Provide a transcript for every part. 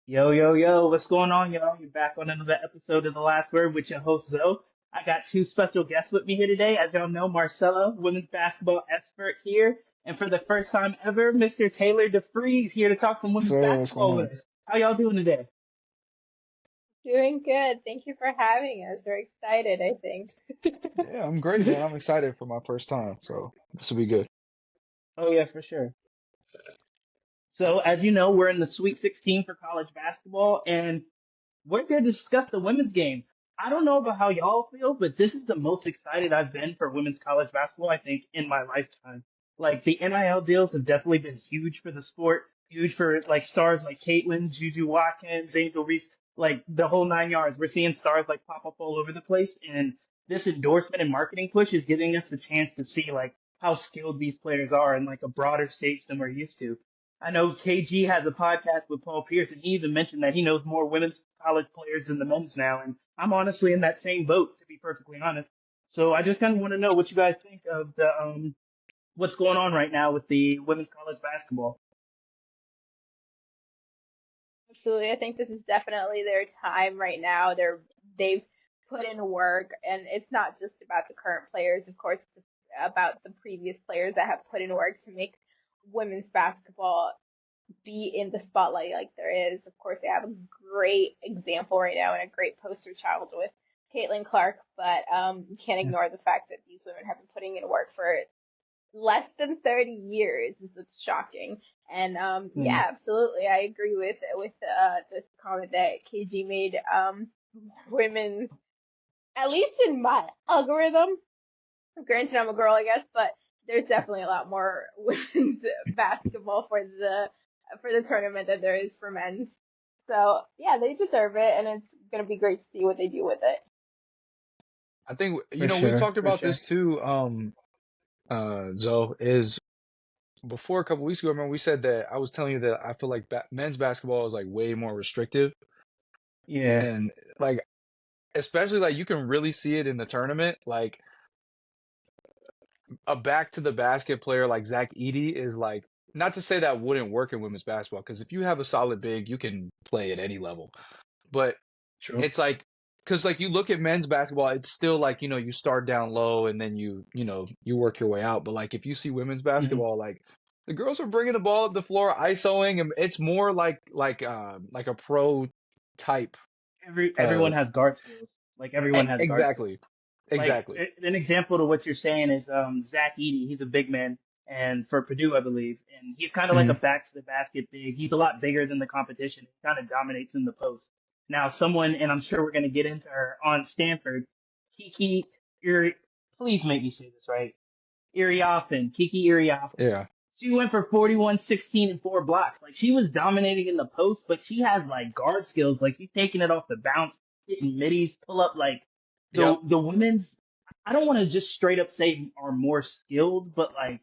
Yo, yo, yo, what's going on, y'all? You're back on another episode of The Last Word with your host, Zoe. I got two special guests with me here today. As y'all know, Marcella, women's basketball expert here. And for the first time ever, Mr. Taylor DeFreeze here to talk some women's So what's going basketball on? with us. How y'all doing today? Doing good. Thank you for having us. We're excited, I think. Yeah, I'm great, man. I'm excited for my first time, so this will be good. Oh, yeah, for sure. So, as you know, we're in the Sweet 16 for college basketball, and we're going to discuss the women's game. I don't know about how y'all feel, but this is the most excited I've been for women's college basketball, I think, in my lifetime. Like, the NIL deals have definitely been huge for the sport, huge for, like, stars like Caitlyn, Juju Watkins, Angel Reese, like, the whole 9 yards. We're seeing stars, like, pop up all over the place, and this endorsement and marketing push is giving us the chance to see, like, how skilled these players are in, like, a broader stage than we're used to. I know KG has a podcast with Paul Pierce, and he even mentioned that he knows more women's college players than the men's now. And I'm honestly in that same boat, to be perfectly honest. So I just kind of want to know what you guys think of the what's going on right now with the women's college basketball. Absolutely. I think this is definitely their time right now. They've put in work, and it's not just about the current players. Of course, it's about the previous players that have put in work to make women's basketball be in the spotlight like there is. Of course, they have a great example right now and a great poster child with Caitlin Clark, but you can't ignore the fact that these women have been putting in work for less than 30 years. It's shocking. And Mm. yeah, absolutely. I agree with this comment that KG made. Women, at least in my algorithm, granted I'm a girl, I guess, but there's definitely a lot more women's basketball for the tournament than there is for men's. So yeah, they deserve it, and it's gonna be great to see what they do with it. I think For we've sure, talked for about sure. this too, Zoe, is before a couple weeks ago, remember we said that I was telling you that I feel like men's basketball is like way more restrictive Yeah. and like especially like you can really see it in the tournament. Like a back to the basket player like Zach Edey is like not to say that wouldn't work in women's basketball because if you have a solid big, you can play at any level. But True. it's like because like you look at men's basketball, it's still like you start down low and then you work your way out. But like if you see women's Hmm. basketball, like the girls are bringing the ball up the floor, isoing, and it's more like a pro type. Everyone has guard skills. Like everyone has guard skills. Exactly, Like exactly. an example to what you're saying is Zach Edey. He's a big man, and for Purdue, I believe, and he's kind of like a Hmm. back to the basket big. He's a lot bigger than the competition. He kind of dominates in the post. Now, someone, and I'm sure we're going to get into her on Stanford, Kiki Iri. Please make me say this right. Iriafen, Kiki Iriafen. Yeah, She went for 41, 16, and 4 blocks. Like she was dominating in the post, but she has like guard skills. Like she's taking it off the bounce, hitting middies, pull up. Like yep, the women's, I don't want to just straight up say are more skilled, but like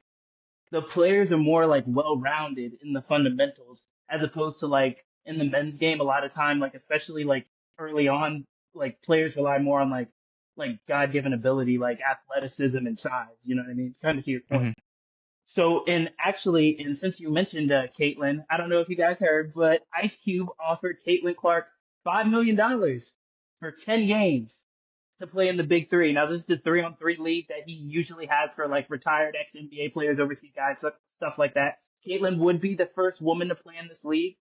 the players are more like well rounded in the fundamentals as opposed to like in the men's game. A lot of time, like especially like early on, like players rely more on like God given ability, like athleticism and size. You know what I mean? Kind of to your point. hmm So, and actually, and since you mentioned Caitlyn, I don't know if you guys heard, but Ice Cube offered Caitlyn Clark $5 million for 10 games to play in the Big Three. Now, this is the 3-on-3 league that he usually has for like retired ex NBA players, overseas guys, stuff like that. Caitlyn would be the first woman to play in this league.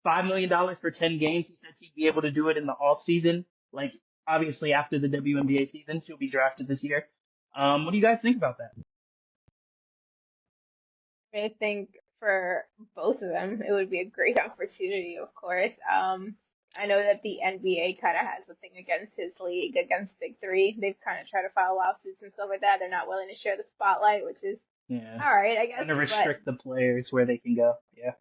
$5 million for 10 games. He said she'd be able to do it in the off season. Like, obviously, after the WNBA season, she'll be drafted this year. What do you guys think about that? I think for both of them, it would be a great opportunity, of course. I know that the NBA kind of has a thing against his league, against Big Three. They've kind of tried to file lawsuits and stuff like that. They're not willing to share the spotlight, which is Yeah. all right, I guess. Trying to But restrict the players where they can go. Yeah.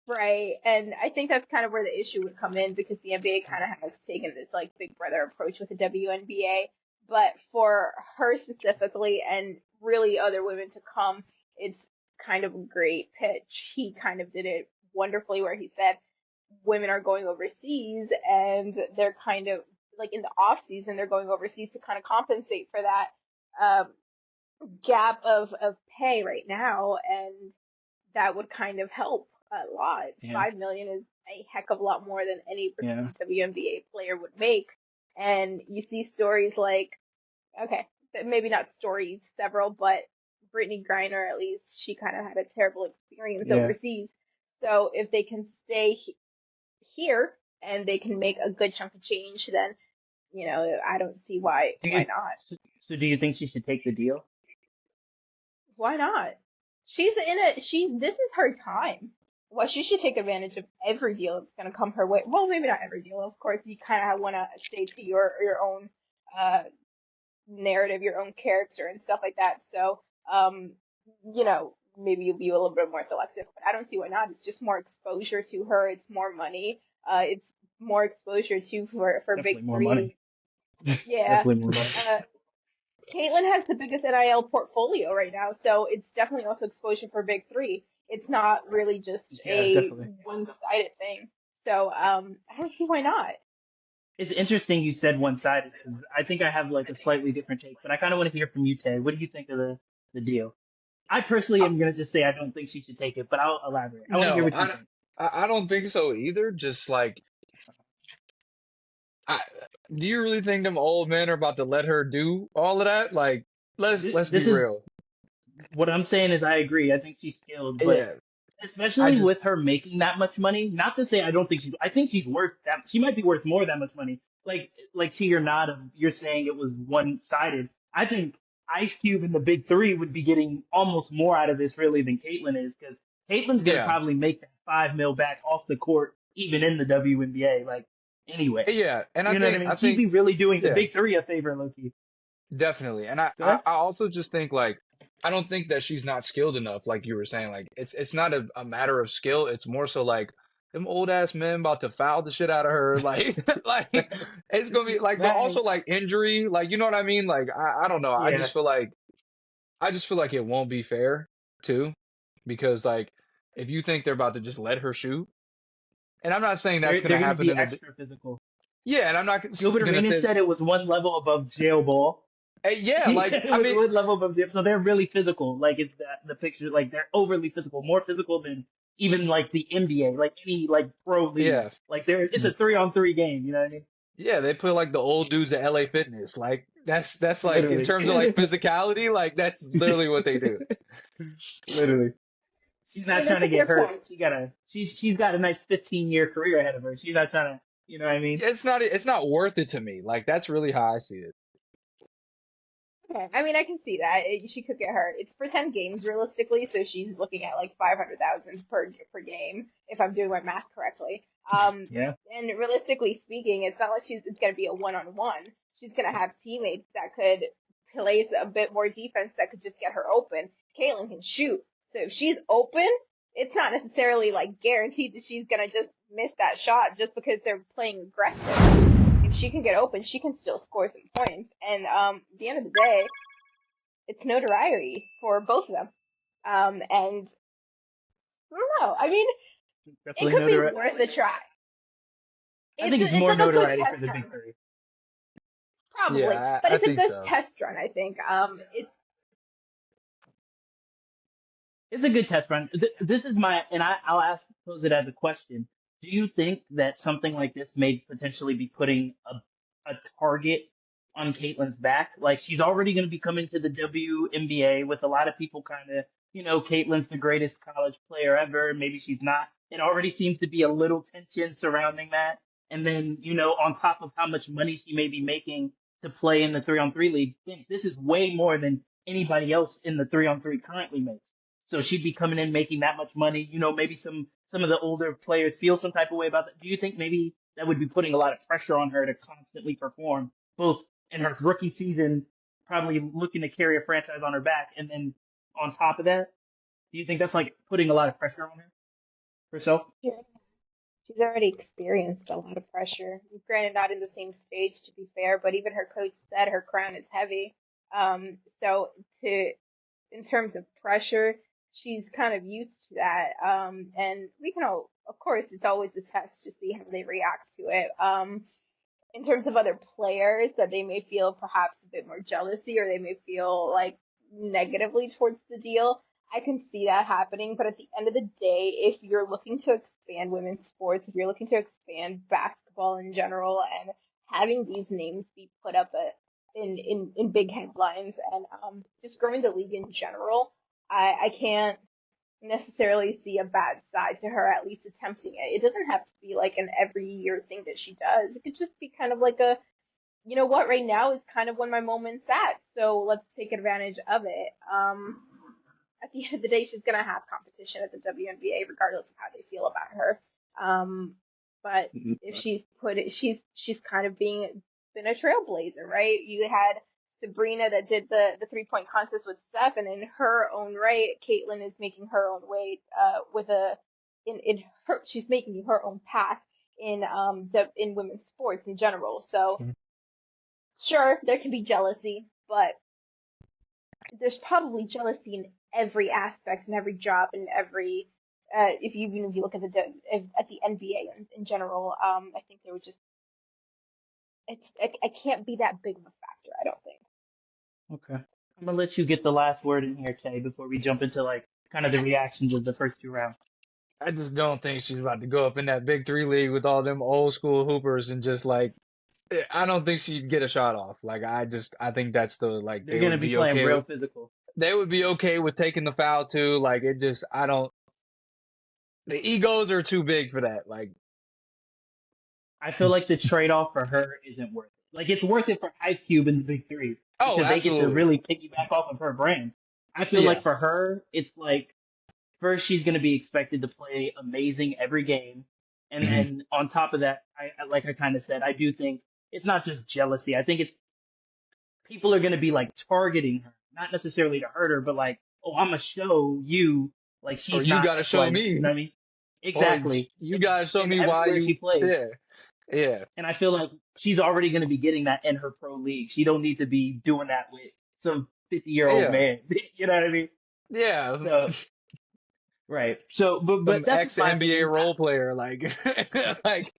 right, and I think that's kind of where the issue would come in because the NBA kind of has taken this like Big Brother approach with the WNBA. But for her specifically, and really other women to come, it's kind of a great pitch. He kind of did it wonderfully where he said women are going overseas and they're kind of like in the off season they're going overseas to kind of compensate for that um, gap of pay right now, and that would kind of help. a lot. Yeah. 5 million is a heck of a lot more than any Yeah. WNBA player would make. And you see stories like, okay, maybe not stories, several, but Brittany Griner, at least, she kind of had a terrible experience Yeah. overseas. So if they can stay here and they can make a good chunk of change, then, I don't see Do why you not. so do you think she should take the deal? Why not? This is her time. Well, she should take advantage of every deal that's going to come her way. Well, maybe not every deal. Of course, you kind of want to stay to your own uh narrative, your own character and stuff like that. So, maybe you'll be a little bit more selective, but I don't see why not. It's just more exposure to her. It's more money. It's more exposure to for Definitely Big more money. Three. Yeah. Definitely more money. Uh, Caitlyn has the biggest NIL portfolio right now, so it's definitely also exposure for Big Three. It's not really just Yeah, a definitely. one-sided thing. So, I don't see why not. It's interesting you said one-sided because I think I have like a slightly different take, but I kind of want to hear from you, Tay. What do you think of the deal? I personally Uh, am gonna just say I don't think she should take it, but I'll elaborate. I want to hear no, what you think. I don't think so either. Just like, I, do you really think them old men are about to let her do all of that? Like, let's be This is real. what I'm saying is I agree. I think she's skilled, but Yeah, I especially with just her making that much money. Not to say I don't think I think she's worth that. She might be worth more that much money. Like to your nod of you're saying it was one sided. I think Ice Cube and the Big Three would be getting almost more out of this really than Caitlyn is because Caitlyn's gonna yeah, probably make that 5 mil back off the court even in the WNBA. Like anyway, yeah, and you know what I mean? I She'd think be really doing the yeah. Big Three a favor, Loki. Definitely. And Go ahead. I also just think like I don't think that she's not skilled enough, like you were saying. Like it's not a matter of skill. It's more so like them old ass men about to foul the shit out of her. Like like it's gonna be like, but also Facts. like injury, like you know what I mean? Like I don't know. Yeah, I just feel like it won't be fair too. Because like if you think they're about to just let her shoot, and I'm not saying that's they're gonna gonna happen be in the extra physical. yeah, and I'm not Gilbert gonna Arenas say said it was one level above jail ball. yeah, He like said it I was mean one level above jail, so they're really physical. Like it's the picture, like they're overly physical, more physical than even like the NBA, like any like pro league. yeah. Like it's a 3-on-3 game. You know what I mean? Yeah, they put like the old dudes at LA Fitness. Like that's like in Literally, terms of like physicality, like that's literally what they do. literally. She's I not mean, that's trying to a get fair hurt. point. She's got a nice 15-year career ahead of her. She's not trying to, you know what I mean? It's not worth it to me. Like that's really how I see it. Okay. I mean, I can see that. She could get hurt. It's for 10 games realistically, so she's looking at like 500,000 per game, if I'm doing my math correctly. Yeah. And realistically speaking, it's not like it's going to be a one-on-one. She's going to have teammates that could place a bit more defense that could just get her open. Caitlyn can shoot. So if she's open, it's not necessarily like guaranteed that she's going to just miss that shot just because they're playing aggressive. If she can get open, she can still score some points. And at the end of the day, it's notoriety for both of them. And I don't know. I mean, it Definitely could be notoriety. worth a try. I think it's It's more like a good notoriety for test the run, Big Three. probably, Yeah, but I it's a think good so. test run. I think. It's a good test run. This is and I'll pose it as a question. Do you think that something like this may potentially be putting a target on Caitlyn's back? Like she's already going to be coming to the WNBA with a lot of people kind of, Caitlyn's the greatest college player ever. Maybe she's not. It already seems to be a little tension surrounding that. And then, on top of how much money she may be making to play in the 3-on-3 league, think this is way more than anybody else in the 3-on-3 currently makes. So she'd be coming in making that much money. Maybe some of the older players feel some type of way about that. Do you think maybe that would be putting a lot of pressure on her to constantly perform, both in her rookie season, probably looking to carry a franchise on her back, and then on top of that, do you think that's like putting a lot of pressure on her herself? Yeah. She's already experienced a lot of pressure. Granted, not in the same stage, to be fair, but even her coach said her crown is heavy. So in terms of pressure, she's kind of used to that. And we can of course, it's always the test to see how they react to it. In terms of other players that they may feel perhaps a bit more jealousy or they may feel like negatively towards the deal, I can see that happening, but at the end of the day, if you're looking to expand women's sports, if you're looking to expand basketball in general, and having these names be put up in big headlines and just growing the league in general, I can't necessarily see a bad side to her at least attempting it. It doesn't have to be like an every year thing that she does. It could just be kind of like a, you know what, right now is kind of when my moment's at, so let's take advantage of it. At the end of the day, she's gonna have competition at the WNBA regardless of how they feel about her. But if she's kind of been a trailblazer, right? You had Sabrina that did the 3-point contest with Steph, and in her own right, Caitlyn is making her own way with in her, she's making her own path in women's sports in general. So sure, there can be jealousy, but there's probably jealousy in every aspect, in every job, in every if you look at the NBA in general, I think there would just I can't be that big of a factor. I don't think. Okay. I'm gonna let you get the last word in here, Kay, before we jump into like kind of the reactions of the first two rounds. I just don't think she's about to go up in that Big Three league with all them old school hoopers and just like I don't think she'd get a shot off. Like I think that's the like They're they gonna would be be playing okay real with physical. they would be okay with taking the foul too. Like it just I don't the egos are too big for that. Like I feel like the trade-off for her isn't worth it. Like it's worth it for Ice Cube in the Big Three oh, because they get to absolutely. really piggyback off of her brand. I feel Yeah. like for her, it's like first she's gonna be expected to play amazing every game, and Mhm. then on top of that, like I kind of said, I do think it's not just jealousy. I think it's people are gonna be like targeting her, not necessarily to hurt her, but like, oh, I'm gonna show you like Or she's you not gotta X, show Y, Z. You know me. what I mean? Or Exactly. you gotta show And me why everywhere she you plays. yeah. Yeah. And I feel like she's already going to be getting that in her pro league. She don't need to be doing that with some 50-year-old Yeah. man. You know what I mean? Yeah. So, right. So, but Some that's just ex my NBA opinion. role player, like like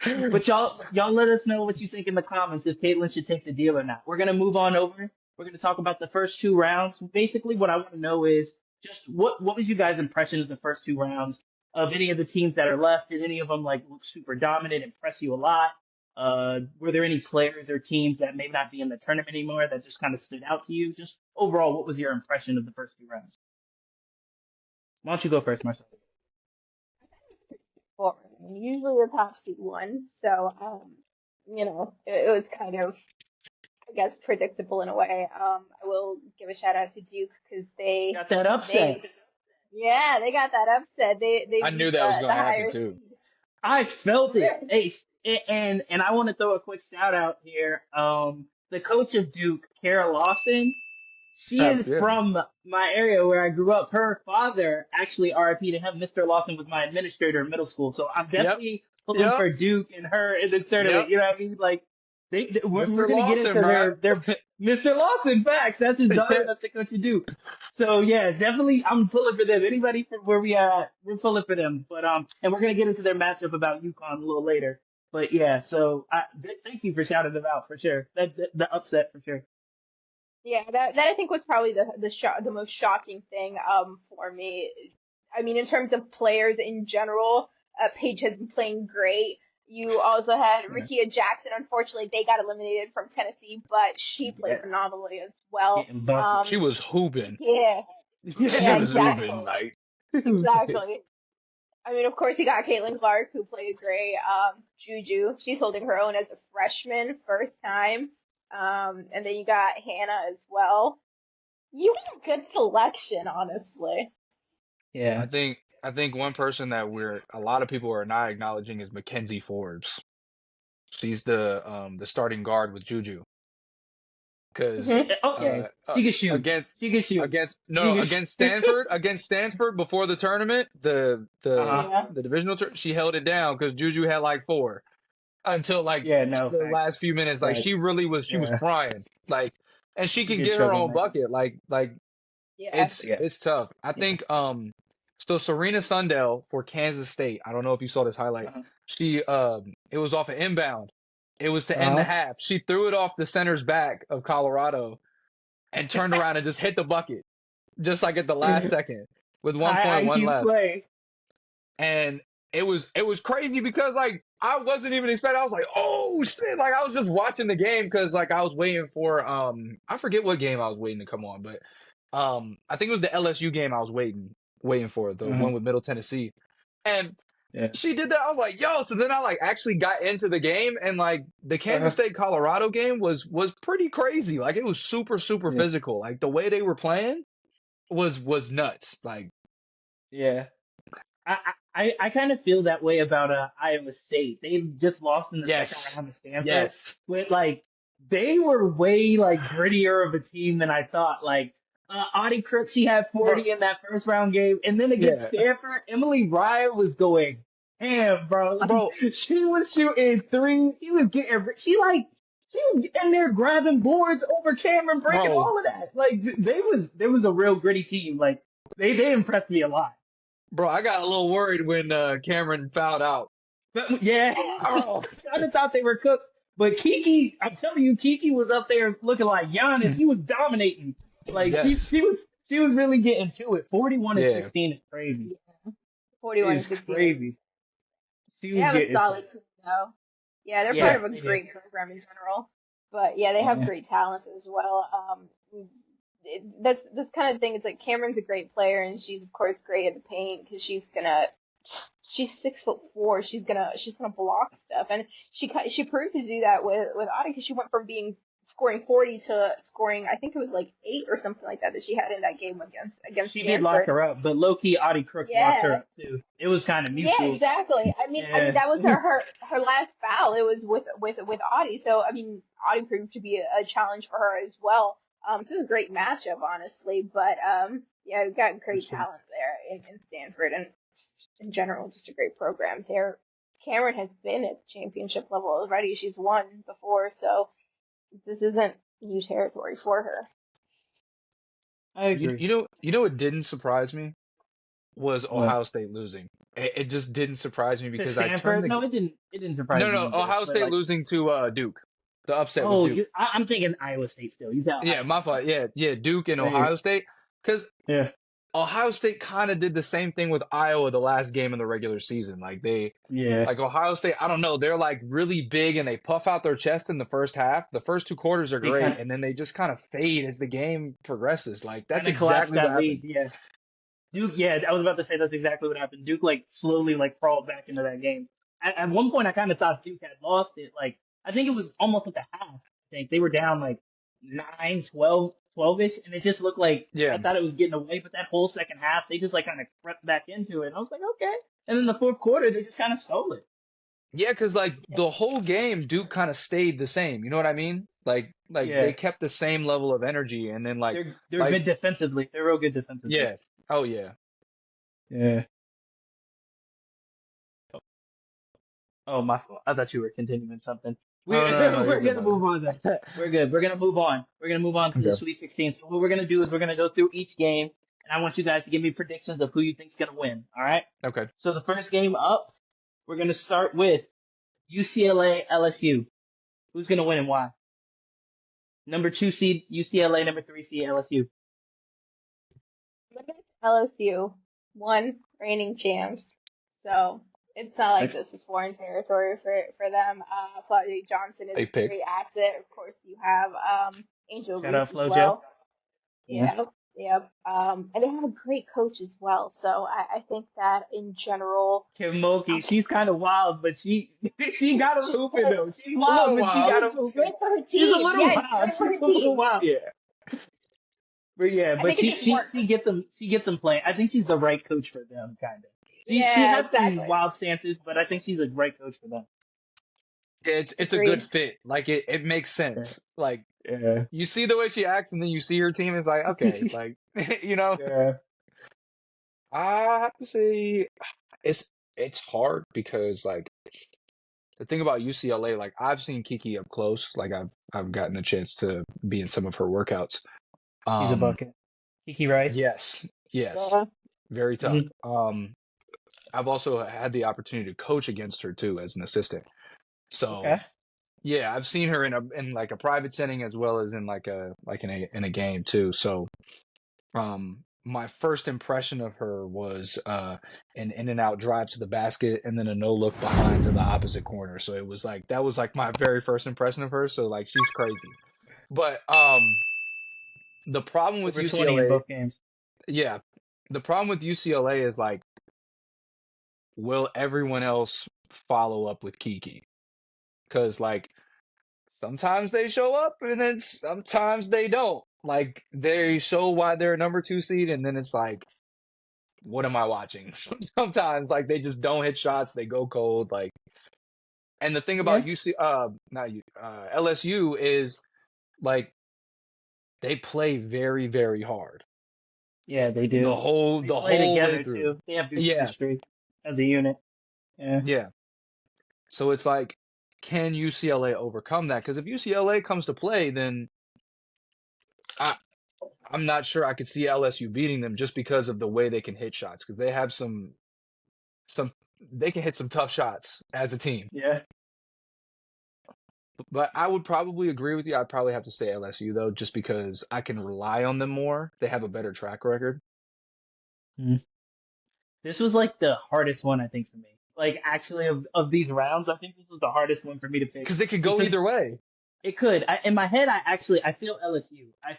But y'all let us know what you think in the comments if Caitlyn should take the deal or not. We're gonna move on over. We're gonna talk about the first two rounds. Basically, what I want to know is just what was you guys' impression of the first two rounds of any of the teams that are left? Did any of them like look super dominant, impress you a lot? Were there any players or teams that may not be in the tournament anymore that just kind of stood out to you? Just overall, what was your impression of the first two rounds? Why don't you go first, Marcel? Boring. Usually the top seed won, so it was kind of, I guess, predictable in a way. I will give a shout out to Duke because Got that upset. they got that upset. They I knew beat that was the gonna happen higher too. seed. I felt it. Really? Hey, and I want to throw a quick shout out here. The coach of Duke, Kara Lawson, she is Yeah. from my area where I grew up. Her father, actually, RIP to him, Mr. Lawson was my administrator in middle school. So I'm Yep. definitely pulling Yep. for Duke and her in this tournament. Yep. You know what I mean? Like, we're Mr. going to get Lawson, into bro. their Mr. Lawson facts. That's his daughter. That's the coach of Duke. So yeah, definitely I'm pulling for them. Anybody from where we are at, we're pulling for them. But and we're gonna get into their matchup about UConn a little later. But yeah, so thank you for shouting them out for sure. The upset for sure. Yeah, that I think was probably the most shocking thing for me. I mean, in terms of players in general, Paige has been playing great. You also had Yeah. Rikia Jackson. Unfortunately, they got eliminated from Tennessee, but she played Yeah. phenomenally as well. Getting buckets. She was hooping. Yeah, She yeah, was hooping, exactly, like exactly. I mean, of course, you got Caitlin Clark, who played great. Juju, she's holding her own as a freshman, first time. And then you got Hannah as well. You got a good selection, honestly. Yeah. I think one person that a lot of people are not acknowledging is Mackenzie Forbes. She's the starting guard with Juju. Because Okay. She can shoot. against She can shoot. She can against Stanford before the tournament, Yeah. the divisional she held it down because Juju had like 4 until like Yeah. No. the Facts. last few minutes. Like Facts. she was Yeah. frying. Like and she She can can get her struggle, own man. bucket. Like Yeah. Yeah. it's tough. I Yeah. think so Serena Sundell for Kansas State. I don't know if you saw this highlight. Uh-huh. She it was off an inbound. It was to end the Uh-huh. half. She threw it off the center's back of Colorado and turned around and just hit the bucket. just like at the last second with High 1.1 IQ left. play. And it was crazy because like I wasn't even expecting. I was like, oh shit! Like I was just watching the game because like I was waiting for I forget what game I was waiting to come on, but I think it was the LSU game I was waiting for, the one with Middle Tennessee, and Yeah. she did that. I was like, yo! So then I like actually got into the game, and like the Kansas State Colorado game was pretty crazy. Like it was super Yeah. physical. Like the way they were playing was nuts. Like Yeah. I kind of feel that way about Iowa State. They just lost in the second yes, round to Stanford. yes. But like they were way like grittier of a team than I thought. Like Audie Crook, she had 40 in that first round game, and then against Stanford, Emily Ryan was going ham, bro. Like, she was shooting threes. She was was in there grabbing boards over Cameron, breaking all of that. Like there was a real gritty team. Like they impressed me a lot. Bro, I got a little worried when Cameron fouled out. But, yeah, I kind of thought they were cooked. But Kiki, I'm telling you, Kiki was up there looking like Giannis. He was dominating. Like she was really getting to it. 41-16 is crazy. 41-16 crazy. They have a solid team though. Yeah, they're part of a great program in general. But yeah, they have great talent as well. That's this kind of thing. It's like Cameron's a great player, and she's of course great at the paint because she's 6'4". She's gonna block stuff, and she proves to do that with Audie because she went from scoring 40 to scoring, I think it was like 8 or something like that she had in that game against She Stanford. did lock her up, but low key Audie Crooks locked her up too. It was kind of mutual. Yeah, exactly. I mean that was her last foul. It was with Audie. So I mean Audie proved to be a challenge for her as well. So it was a great matchup, honestly. But yeah, we've got great talent there in Stanford, and just in general, just a great program there. Cameron has been at championship level already. She's won before, so this isn't new territory for her. I agree. You know what didn't surprise me was Ohio State losing. It just didn't surprise me because I turned the... No, it didn't surprise me. No, Ohio State losing to Duke. The upset with Duke. I'm thinking Iowa State still. My fault. Yeah, Duke and Ohio State. Because Ohio State kind of did the same thing with Iowa the last game of the regular season. Like like Ohio State, I don't know, they're like really big and they puff out their chest in the first half. The first 2 quarters are great, and then they just kind of fade as the game progresses. Like that's exactly what happened. Yeah. Duke, I was about to say that's exactly what happened. Duke like slowly like crawled back into that game. At one point, I kind of thought Duke had lost it. Like I think it was almost at the half. I think they were down like 9, 12-ish, and it just looked like I thought it was getting away. But that whole second half, they just like kind of crept back into it. And I was like, okay. And then the fourth quarter, they just kind of stole it. Yeah, because like the whole game, Duke kind of stayed the same. You know what I mean? Like they kept the same level of energy, and then like they're good defensively. They're real good defensively. Yeah. Oh yeah. Yeah. Oh, my fault. I thought you were continuing something. We're gonna move on then. We're good. We're gonna move on. We're gonna move on to the Sweet 16. So what we're gonna do is we're gonna go through each game, and I want you guys to give me predictions of who you think's gonna win. All right? Okay. So the first game up, we're gonna start with UCLA LSU. Who's gonna win and why? Number 2 seed UCLA, number 3 seed LSU. LSU, 1 reigning champs. So it's not like this is foreign territory for them. Flo Johnson is a great asset. Of course, you have Angel Reese as well. Yeah. And they have a great coach as well. So I think that in general, Kim Mulkey, she's kind of wild, but she got him hooping though. She's wild, but she got him hooping. Great for her team. She's a little wild. Yeah. But she gets them playing. I think she's the right coach for them, kind of. She has some wild stances, but I think she's a great coach for them. Yeah, it's a good fit. Like it makes sense. Like you see the way she acts, and then you see her team. It's like okay, like you know. Yeah. I have to say, it's hard because like the thing about UCLA, like I've seen Kiki up close. Like I've gotten a chance to be in some of her workouts. She's a bucket. Kiki Rice. Yes. Very tough. Mm-hmm. I've also had the opportunity to coach against her too as an assistant. So yeah, I've seen her in like a private setting as well as in in a game too. So my first impression of her was an in and out drive to the basket and then a no look behind to the opposite corner. So it was like that was like my very first impression of her. So like she's crazy. But the problem with Over 20 in UCLA, both games. yeah, the problem with UCLA is like, will everyone else follow up with Kiki? Because like sometimes they show up and then sometimes they don't. Like they show why they're a number 2 seed, and then it's like, what am I watching? Sometimes like they just don't hit shots, they go cold. Like, and the thing about LSU is like they play very, very hard. Yeah, they do. The whole together way through. too. They have good chemistry as a unit. Yeah. Yeah. So it's like, can UCLA overcome that? Because if UCLA comes to play, then I'm not sure I could see LSU beating them just because of the way they can hit shots. Because they have some they can hit some tough shots as a team. Yeah. But I would probably agree with you. I'd probably have to say LSU though, just because I can rely on them more. They have a better track record. This was like the hardest one, I think, for me. Like, actually, of these rounds, I think this was the hardest one for me to pick. Because it could go either way. It could. In my head, I feel LSU. I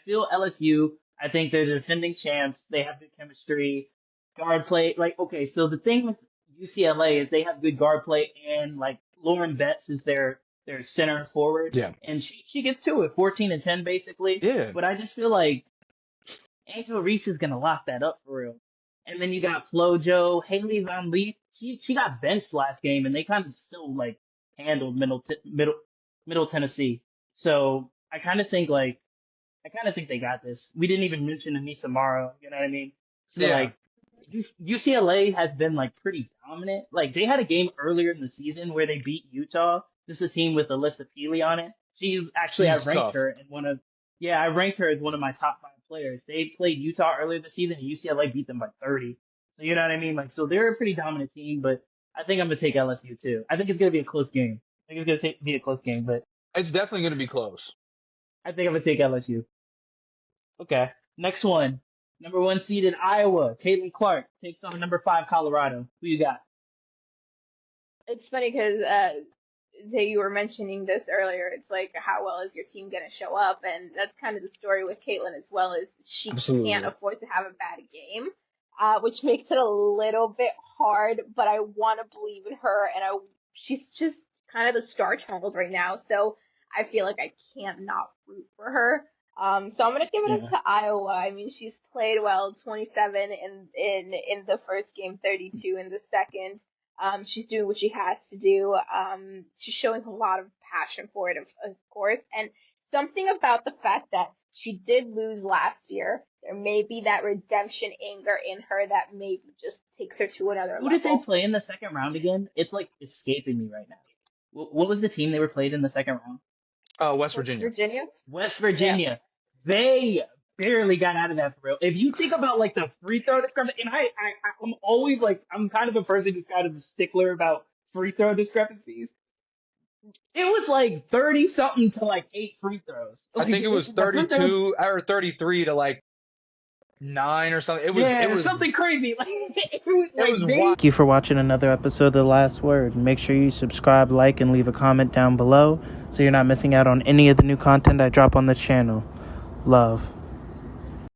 think they're the defending champs. They have good chemistry. Guard play. Like, okay, so the thing with UCLA is they have good guard play, and, like, Lauren Betts is their center forward. Yeah. And she gets to it, 14 and 10, basically. Yeah. But I just feel like Angel Reese is going to lock that up for real. And then you got FloJo, Haley Van Leith. She got benched last game, and they kind of still like handled Middle Tennessee. So I kind of think they got this. We didn't even mention Anissa Morrow. You know what I mean? So like UCLA has been like pretty dominant. Like they had a game earlier in the season where they beat Utah. This is a team with Alyssa Peely on it. I ranked her in I ranked her as one of my top 5 players. They played Utah earlier this season, and UCLA beat them by 30. So you know what I mean? Like, so they're a pretty dominant team, but I think I'm going to take LSU too. I think it's going to be a close game. But it's definitely going to be close. I think I'm going to take LSU. Okay. Next one. Number 1 seeded Iowa. Caitlin Clark takes on number 5 Colorado. Who you got? It's funny because you were mentioning this earlier. It's like, how well is your team going to show up? And that's kind of the story with Caitlin as well, is she can't afford to have a bad game, which makes it a little bit hard, but I want to believe in her, and she's just kind of the star child right now, so I feel like I can't not root for her. So I'm going to give it to Iowa. I mean, she's played well, 27 in the first game, 32 in the second. She's doing what she has to do. She's showing a lot of passion for it, of course. And something about the fact that she did lose last year, there may be that redemption anger in her that maybe just takes her to another level. Who did they play in the second round again? It's like escaping me right now. What was the team they were played in the second round? West Virginia. West Virginia. Yeah. They barely got out of that for real. If you think about like the free throw discrepancy, and I'm always like, I'm kind of a person who's kind of a stickler about free throw discrepancies. It was like 30 something to like 8 free throws. Like, I think it was 32 or 33 to like 9 or something. It was something crazy. Like, Thank you for watching another episode of The Last Word. Make sure you subscribe, like, and leave a comment down below so you're not missing out on any of the new content I drop on the channel. Love.